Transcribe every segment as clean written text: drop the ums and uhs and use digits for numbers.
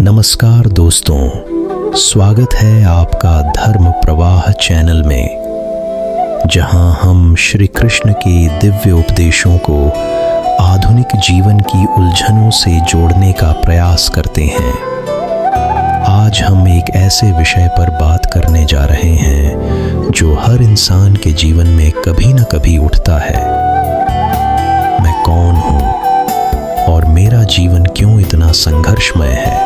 नमस्कार दोस्तों, स्वागत है आपका धर्म प्रवाह चैनल में, जहां हम श्री कृष्ण के दिव्य उपदेशों को आधुनिक जीवन की उलझनों से जोड़ने का प्रयास करते हैं। आज हम एक ऐसे विषय पर बात करने जा रहे हैं जो हर इंसान के जीवन में कभी न कभी उठता है। मैं कौन हूं और मेरा जीवन क्यों इतना संघर्षमय है?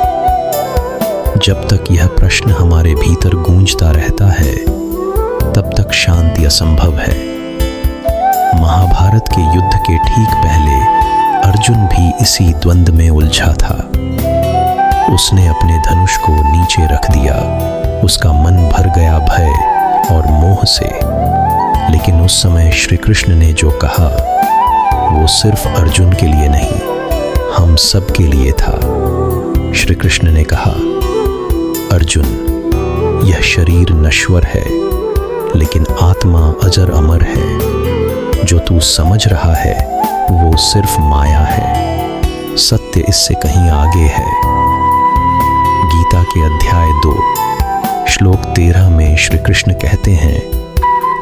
जब तक यह प्रश्न हमारे भीतर गूंजता रहता है, तब तक शांति असंभव है। महाभारत के युद्ध के ठीक पहले अर्जुन भी इसी द्वंद्व में उलझा था। उसने अपने धनुष को नीचे रख दिया। उसका मन भर गया भय और मोह से। लेकिन उस समय श्री कृष्ण ने जो कहा, वो सिर्फ अर्जुन के लिए नहीं, हम सब के लिए था। श्री कृष्ण ने कहा, अर्जुन, यह शरीर नश्वर है, लेकिन आत्मा अजर अमर है। जो तू समझ रहा है वो सिर्फ माया है। सत्य इससे कहीं आगे है। गीता के अध्याय 2 श्लोक 13 में श्री कृष्ण कहते हैं,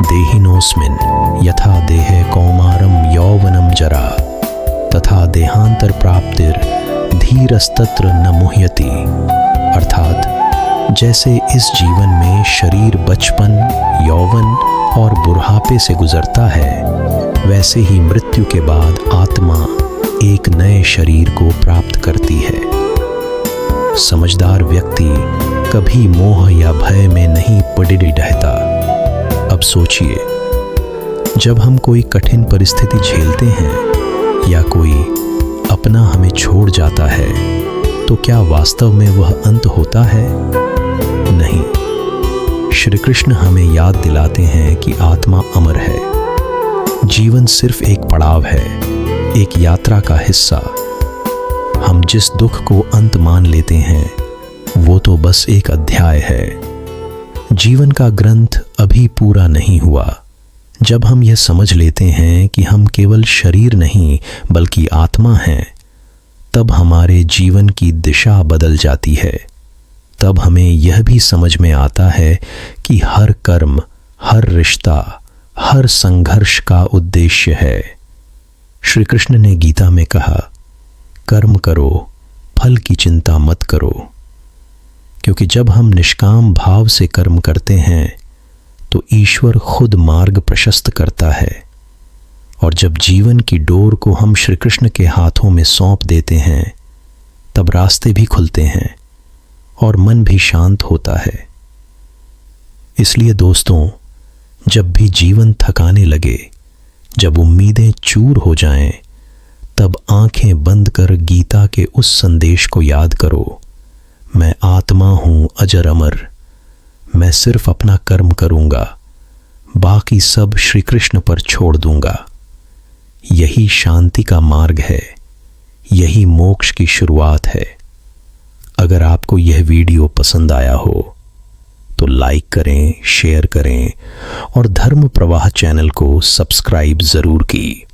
देहिनोस्मिन् यथा देहे कौमारम यौवनम जरा तथा देहांतर प्राप्तिर धीरस्तत्र न मुह्यति। अर्थात जैसे इस जीवन में शरीर बचपन, यौवन और बुढ़ापे से गुजरता है, वैसे ही मृत्यु के बाद आत्मा एक नए शरीर को प्राप्त करती है। समझदार व्यक्ति कभी मोह या भय में नहीं पड़े रहता। अब सोचिए, जब हम कोई कठिन परिस्थिति झेलते हैं या कोई अपना हमें छोड़ जाता है, तो क्या वास्तव में वह अंत होता है? नहीं। श्री कृष्ण हमें याद दिलाते हैं कि आत्मा अमर है। जीवन सिर्फ एक पड़ाव है, एक यात्रा का हिस्सा। हम जिस दुख को अंत मान लेते हैं, वो तो बस एक अध्याय है। जीवन का ग्रंथ अभी पूरा नहीं हुआ। जब हम यह समझ लेते हैं कि हम केवल शरीर नहीं बल्कि आत्मा हैं, तब हमारे जीवन की दिशा बदल जाती है। तब हमें यह भी समझ में आता है कि हर कर्म, हर रिश्ता, हर संघर्ष का उद्देश्य है। श्री कृष्ण ने गीता में कहा, कर्म करो, फल की चिंता मत करो। क्योंकि जब हम निष्काम भाव से कर्म करते हैं, तो ईश्वर खुद मार्ग प्रशस्त करता है। और जब जीवन की डोर को हम श्री कृष्ण के हाथों में सौंप देते हैं, तब रास्ते भी खुलते हैं और मन भी शांत होता है। इसलिए दोस्तों, जब भी जीवन थकाने लगे, जब उम्मीदें चूर हो जाएं, तब आंखें बंद कर गीता के उस संदेश को याद करो, मैं आत्मा हूं अजर अमर। मैं सिर्फ अपना कर्म करूंगा, बाकी सब श्री कृष्ण पर छोड़ दूंगा। यही शांति का मार्ग है, यही मोक्ष की शुरुआत है। अगर आपको यह वीडियो पसंद आया हो तो लाइक करें, शेयर करें और धर्म प्रवाह चैनल को सब्सक्राइब जरूर की।